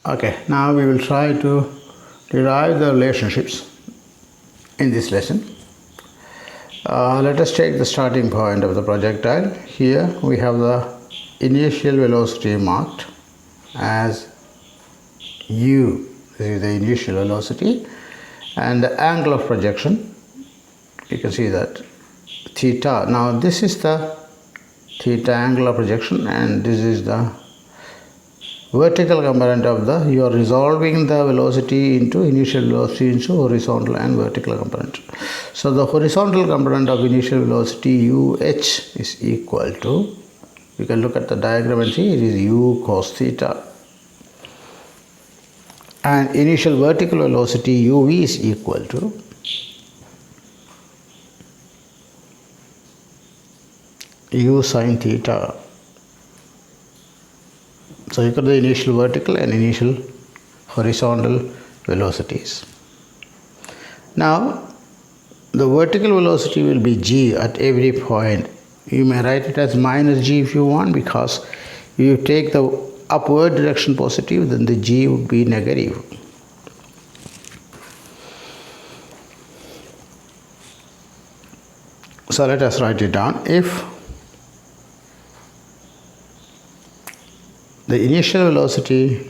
Okay, now we will try to derive the relationships in this lesson. Let us take the starting point of the projectile. Here we have the initial velocity marked as u. This is the initial velocity, and the angle of projection, you can see that theta. Now this is the theta angle of projection, and this is the vertical component of the, you are resolving the velocity into initial velocity into horizontal and vertical component. So the horizontal component of initial velocity UH is equal to, you can look at the diagram and see it is u cos theta, and initial vertical velocity UV is equal to u sin theta. So you got the initial vertical and initial horizontal velocities. Now the vertical velocity will be g at every point. You may write it as minus g if you want, because if you take the upward direction positive, then the g would be negative. So let us write it down. If the initial velocity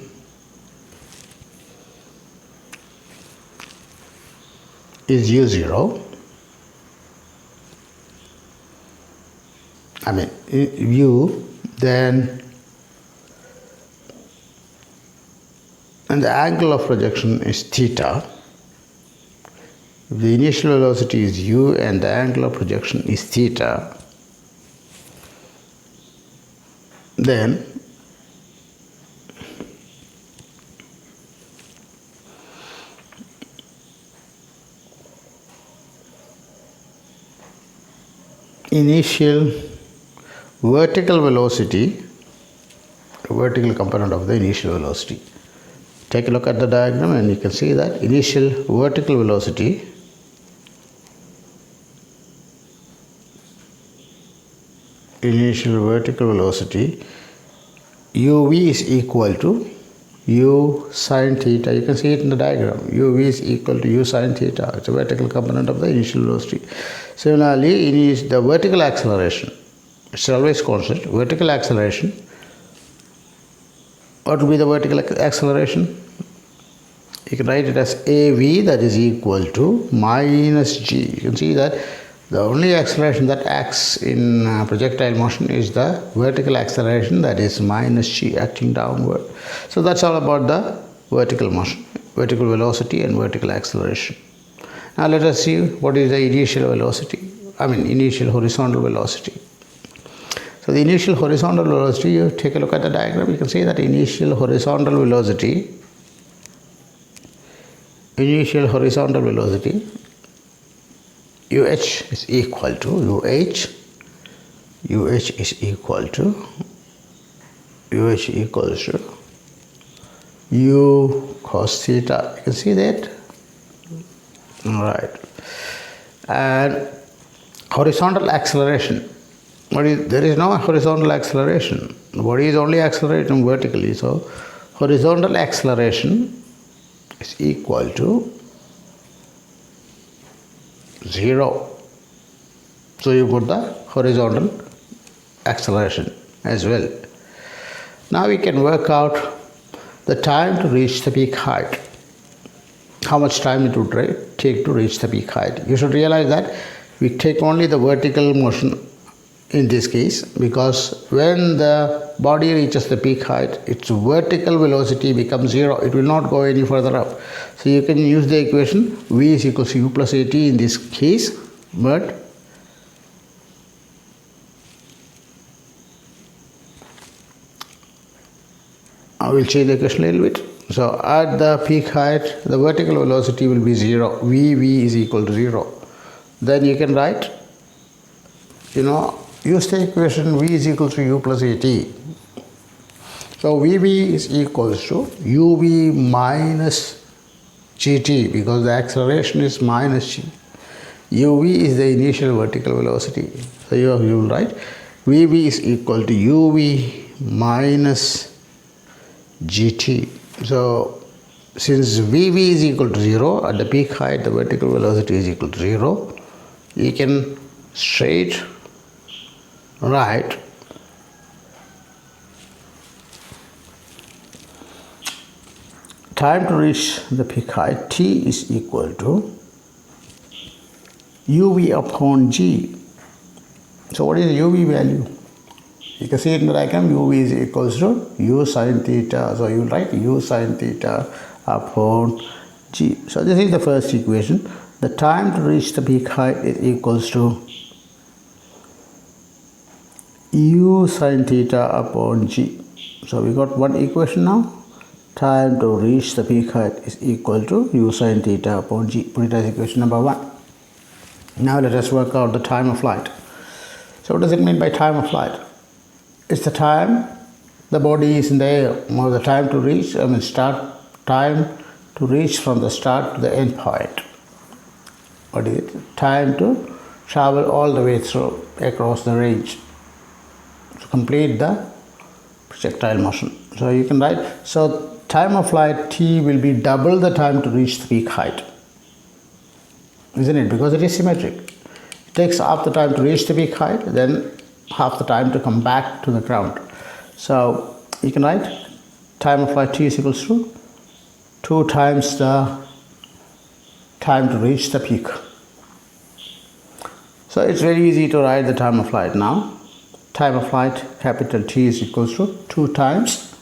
is u0, u, then and the angle of projection is theta. If the initial velocity is u and the angle of projection is theta, then initial vertical velocity, vertical component of the initial velocity. Take a look at the diagram and you can see that initial vertical velocity uv is equal to u sin theta. You can see it in the diagram. uv is equal to u sin theta. It's a vertical component of the initial velocity. Similarly, the vertical acceleration, it's always constant. Vertical acceleration, what will be the vertical acceleration? You can write it as av, that is equal to minus g. You can see that the only acceleration that acts in projectile motion is the vertical acceleration, that is minus g, acting downward. So that's all about the vertical motion, vertical velocity and vertical acceleration. Now let us see what is the initial velocity, initial horizontal velocity. So the initial horizontal velocity, you take a look at the diagram, you can see that initial horizontal velocity UH is equal to u cos theta. You can see that? Alright. And horizontal acceleration. There is no horizontal acceleration. The body is only accelerating vertically. So horizontal acceleration is equal to 0. So you put the horizontal acceleration as well. Now we can work out the time to reach the peak height. How much time it would take to reach the peak height. You should realize that we take only the vertical motion in this case, because when the body reaches the peak height, its vertical velocity becomes 0. It will not go any further up. So you can use the equation v is equal to u plus at in this case, but I will change the equation a little bit. So at the peak height, the vertical velocity will be 0. Vv is equal to 0. Then you can write, use the equation v is equal to u plus at. So Vv is equals to uv minus gt, because the acceleration is minus g. uv is the initial vertical velocity. So you will write Vv is equal to uv minus gt. So since Vv is equal to 0, at the peak height the vertical velocity is equal to 0, you can straight write time to reach the peak height t is equal to uv upon g. So what is the uv value? You can see it in the diagram, uv is equals to u sin theta. So you will write u sin theta upon g. So this is the first equation. The time to reach the peak height is equals to u sin theta upon g. So we got one equation now. Time to reach the peak height is equal to u sin theta upon g. Put it as equation number 1. Now let us work out the time of flight. So what does it mean by time of flight? It's the time the body is in the air, or the time to reach, time to reach from the start to the end point. What is it? Time to travel all the way through across the range to complete the projectile motion. So you can write, so time of flight t will be double the time to reach the peak height, isn't it? Because it is symmetric. It takes half the time to reach the peak height, then half the time to come back to the ground. So you can write time of flight t is equals to 2 times the time to reach the peak. So it's very easy to write the time of flight now. Time of flight capital T is equals to 2 times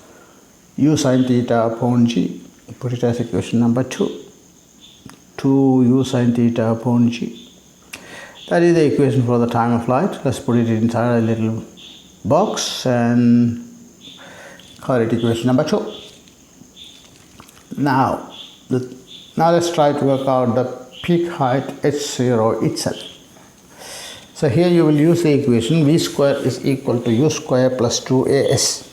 u sin theta upon g. Put it as equation number 2. 2 u sin theta upon g. That is the equation for the time of flight. Let's put it inside a little box and call it equation number 2. Now let's try to work out the peak height h0 itself. So here you will use the equation v square is equal to u square plus 2as.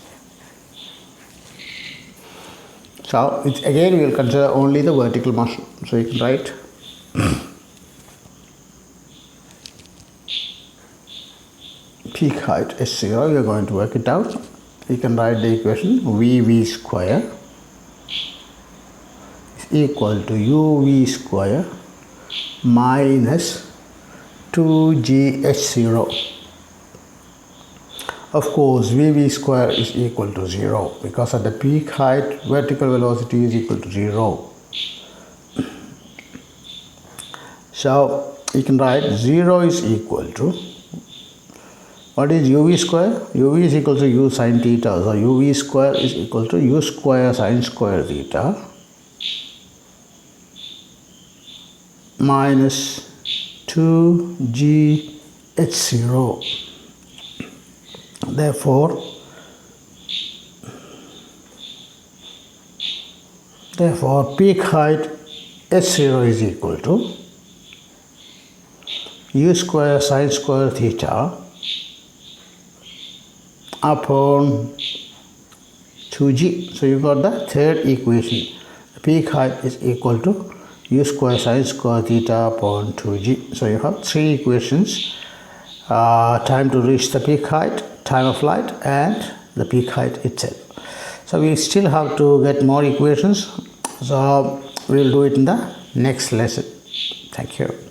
So again we will consider only the vertical motion. So you can write peak height h0, we are going to work it out. You can write the equation vv square is equal to uv square minus 2gh0. Of course, vv square is equal to 0 because at the peak height vertical velocity is equal to 0. So you can write 0 is equal to, what is uv square? uv is equal to u sin theta. So uv square is equal to u square sin square theta minus 2gh0. Therefore peak height h0 is equal to u square sin square theta upon 2g. So you got the third equation. The peak height is equal to u square sin square theta upon 2g. So you have 3 equations: time to reach the peak height, time of flight, and the peak height itself. So we still have to get more equations. So we will do it in the next lesson. Thank you.